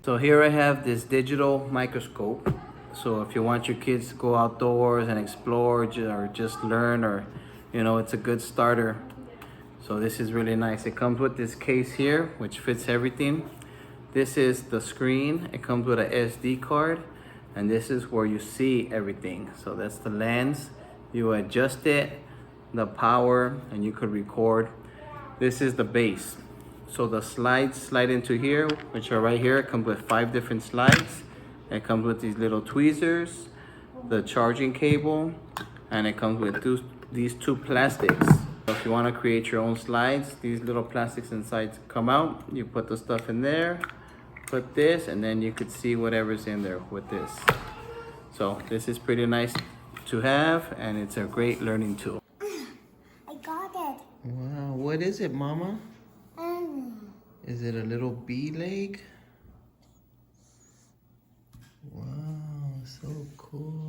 So here I have this digital microscope. So if you want your kids to go outdoors and explore or just learn, or it's a good starter. So this is really nice. It comes with this case here, which fits everything. This is the screen. It comes with a SD card, and this is where you see everything. So that's the lens. You adjust it, the power, and you could record. This is the base. So the slides slide into here, which are right here. It comes with 5 different slides. It comes with these little tweezers, the charging cable, and it comes with these 2 plastics. So if you want to create your own slides, these little plastics inside come out. You put the stuff in there, put this, and then you could see whatever's in there with this. So this is pretty nice to have, and it's a great learning tool. I got it. Wow, what is it, Mama? Is it a little bee leg? Wow, so cool.